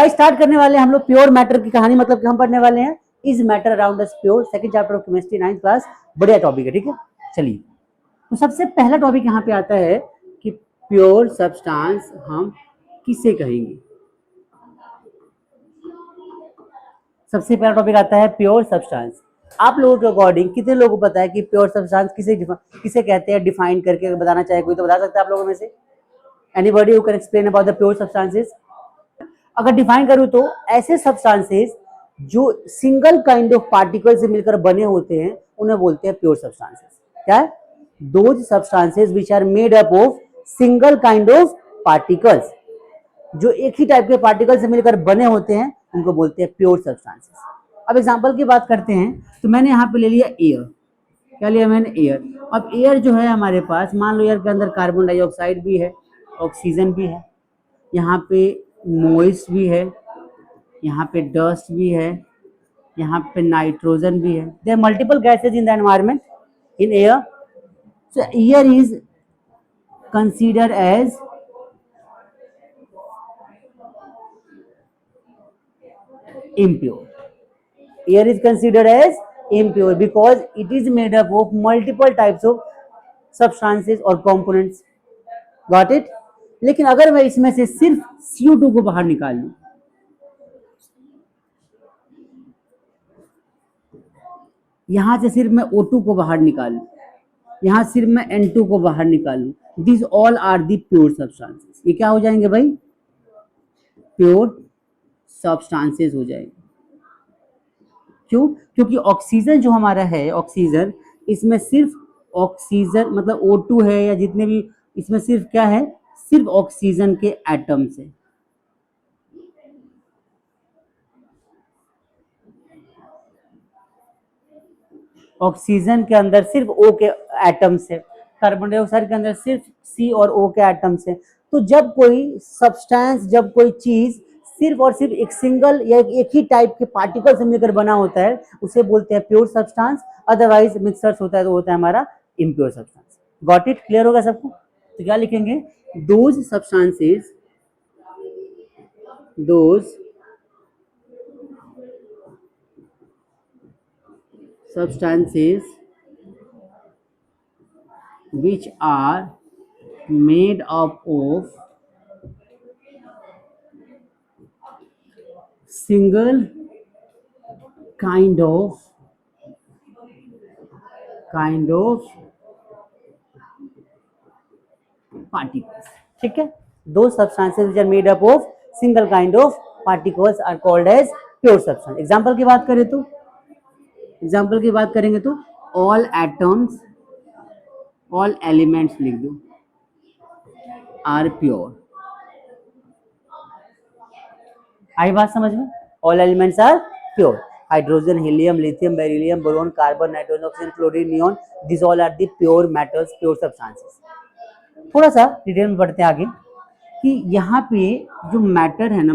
Start करने वाले हम लोग प्योर मैटर की कहानी, मतलब कि हम पढ़ने वाले हैं is matter around us pure, second chapter of chemistry 9th class. बढ़िया टॉपिक है, ठीक है। चलिए, तो सबसे पहला टॉपिक यहाँ पे आता है कि प्योर सब्सटेंस हम किसे कहेंगे। सबसे पहला टॉपिक आता है प्योर सब्सटेंस। आप लोगों के अकॉर्डिंग कितने लोगों को पता है कि प्योर सब्सटेंस किसे कहते हैं? डिफाइन करके बताना चाहे कोई तो बता सकता है आप लोगों में से? Anybody who can explain about the pure substances? अगर डिफाइन करूं तो ऐसे सब्सटेंसेस जो सिंगल काइंड ऑफ पार्टिकल से मिलकर बने होते हैं उन्हें बोलते हैं प्योर सब्सटेंसेस। क्या है? Those substances which are made up of single kind of particles, जो एक ही टाइप के पार्टिकल से मिलकर बने होते हैं उनको बोलते हैं प्योर सब्सटेंसेस। अब एग्जांपल की बात करते हैं तो मैंने यहाँ पे ले लिया एयर। क्या लिया मैंने? एयर। अब एयर जो है हमारे पास, मान लो एयर के अंदर कार्बन डाइऑक्साइड भी है, ऑक्सीजन भी है, यहाँ पे मॉइस्ट भी है, यहाँ पे डस्ट भी है, यहाँ पे नाइट्रोजन भी है। There are multiple gases in the environment in air. So air is considered as impure. Air is considered as impure because it is made up of multiple types of substances or components. Got it? लेकिन अगर मैं इसमें से सिर्फ CO2 को बाहर निकाल लूं, यहां से सिर्फ मैं O2 को बाहर निकाल लूं, यहां सिर्फ मैं N2 को बाहर निकाल लूं, this all are the pure substances. ये क्या हो जाएंगे भाई? प्योर सब्सटेंसेस हो जाएंगे। क्यों? क्योंकि ऑक्सीजन जो हमारा है, ऑक्सीजन, इसमें सिर्फ ऑक्सीजन मतलब O2 है या जितने भी, इसमें सिर्फ क्या है? सिर्फ ऑक्सीजन के एटम्स है। ऑक्सीजन के अंदर सिर्फ O के एटम्स है, कार्बन डाइऑक्साइड के अंदर सिर्फ C और O के एटम्स है। तो जब कोई सब्सटेंस, जब कोई चीज सिर्फ और सिर्फ एक सिंगल या एक ही टाइप के पार्टिकल से मिलकर बना होता है उसे बोलते हैं प्योर सब्सटेंस। अदरवाइज मिक्सर्स होता है तो होता है हमारा impure substance. Got it? Clear होगा सबको? तो क्या लिखेंगे? Those substances, those substances which are made up of single kind of particles. ठीक है? Those substances which are made up of single kind of particles are called as pure substance. Example की बात करें तो, एग्जाम्पल की बात करेंगे तो ऑल एटम्स, ऑल एलिमेंट्स लिख दो, आर प्योर। आई बात समझ में? All elements are pure. Hydrogen, helium, lithium, beryllium, boron, carbon, nitrogen, oxygen, chlorine, neon, this all are the pure metals, pure substances. थोड़ा सा डिटेल में पढ़ते हैं आगे कि यहाँ पे जो मैटर है ना,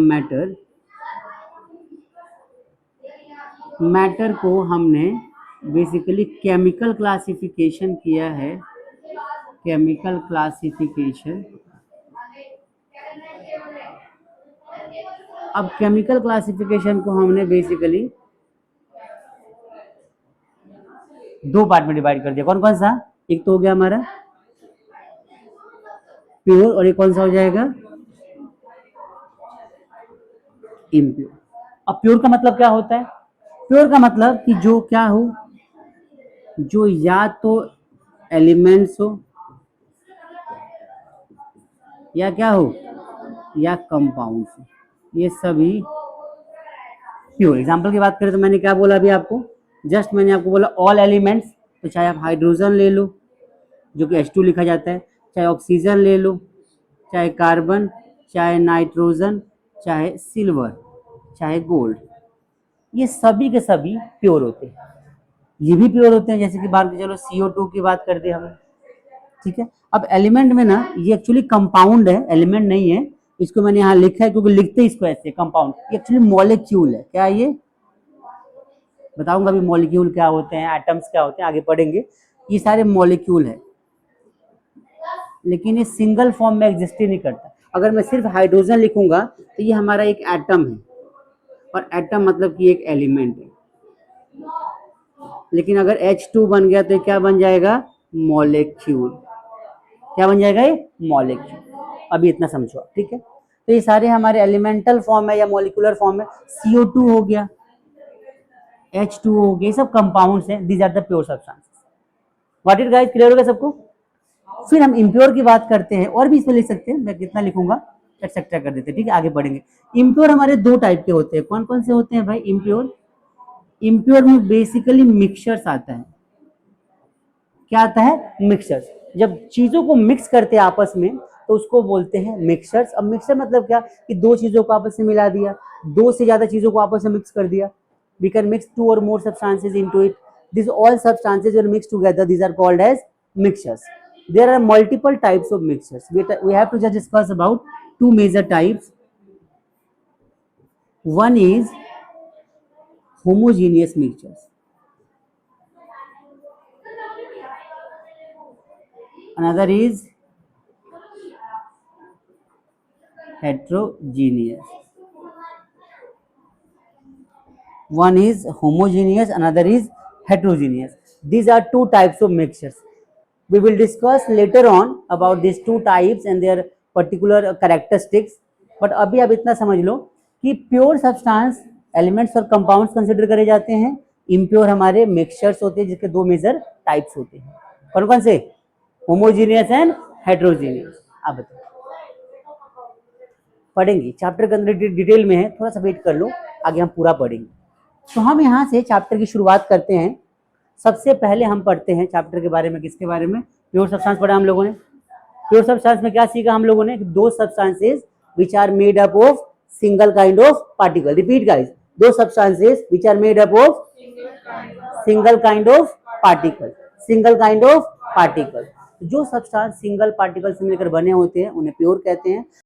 मैटर को हमने बेसिकली केमिकल क्लासिफिकेशन किया है। Chemical classification. अब केमिकल क्लासिफिकेशन को हमने बेसिकली दो पार्ट में डिवाइड कर दिया। कौन कौन सा? एक तो हो गया हमारा प्योर और एक कौन सा हो जाएगा? इम्प्योर। अब प्योर का मतलब क्या होता है? प्योर का मतलब कि जो क्या हो, जो या तो एलिमेंट्स हो या क्या हो, या कंपाउंड्स हो, ये सभी प्योर। एग्जांपल की बात करें तो मैंने क्या बोला अभी आपको? जस्ट मैंने आपको बोला ऑल एलिमेंट्स। तो चाहे आप हाइड्रोजन ले लो जो कि H2 लिखा जाता है, चाहे ऑक्सीजन ले लो, चाहे कार्बन, चाहे नाइट्रोजन, चाहे सिल्वर, चाहे गोल्ड, ये सभी के सभी प्योर होते हैं। ये भी प्योर होते हैं, जैसे कि बात चलो CO2 की बात कर दे हमने, ठीक है। अब एलिमेंट में ना, ये एक्चुअली कंपाउंड है, एलिमेंट नहीं है। इसको मैंने यहाँ लिखा है क्योंकि लिखते हैं इसको ऐसे कंपाउंड। ये एक्चुअली मॉलिक्यूल है। क्या है ये? बताऊंगा अभी मॉलिक्यूल क्या होते हैं, एटम्स क्या होते हैं, आगे पढ़ेंगे। ये सारे मॉलिक्यूल है, लेकिन ये सिंगल फॉर्म में एग्जिस्ट ही नहीं करता। अगर मैं सिर्फ हाइड्रोजन लिखूंगा तो ये हमारा एक एटम है, और एटम मतलब कि एक एलिमेंट है। लेकिन अगर H2 बन गया तो ये क्या बन जाएगा? मॉलिक्यूल। क्या बन जाएगा? ये मॉलिक्यूल। अभी इतना समझो, ठीक है। तो ये सारे हमारे एलिमेंटल फॉर्म है या मॉलिक्यूलर फॉर्म है। CO2 हो गया, H2 हो गया, ये सब कंपाउंड्स हैं। These are the pure substances. What it guys, clear हो गया सबको? फिर हम इम्प्योर की बात करते हैं, और भी इसमें लिख सकते हैं, मैं कितना लिखूंगा एक्सेट्रा कर देते हैं, ठीक है। आगे बढ़ेंगे। इम्प्योर हमारे दो टाइप के होते हैं। कौन कौन से होते हैं भाई इम्प्योर? इम्प्योर में बेसिकली मिक्सचर्स आता है। क्या आता है? मिक्सचर्स। जब चीजों को मिक्स करते हैं आपस में तो उसको बोलते हैं मिक्सचर्स। अब मिक्सचर मतलब क्या कि दो चीजों को आपस में मिला दिया, दो से ज्यादा चीजों को आपस में मिक्स कर दिया। वी कैन मिक्स टू और मोर substances into it. This all substances when mix together, these are called as mixtures. There are multiple types of mixtures. We have to just discuss about two major types. One is homogeneous mixtures. Another is heterogeneous. One is homogeneous, another is heterogeneous. These are two types of mixtures. We will discuss later on about these two types and their particular characteristics. But अभी आप इतना समझ लो कि pure substance elements और compounds consider करे जाते हैं। Impure हमारे मिक्सचर्स होते हैं जिसके दो मेजर टाइप्स होते हैं। कौन कौन से? Homogeneous and heterogeneous. आप बताओ, पढ़ेंगे चैप्टर के अंदर डिटेल में है, थोड़ा सा वेट कर लो, आगे हम पूरा पढ़ेंगे। तो हम यहाँ से चैप्टर की शुरुआत करते हैं। सबसे पहले हम पढ़ते हैं चैप्टर के बारे में। किसके बारे में? प्योर सब्सटेंस पढ़ा हम लोगों ने। प्योर सब्सटेंस में क्या सीखा हम लोगों ने? दो substances which are made up of single kind of particle. Repeat guys, दो substances which are made up of single kind of particle. Single kind of particle. जो सब्सटेंस सिंगल पार्टिकल से मिलकर बने होते हैं उन्हें प्योर कहते हैं।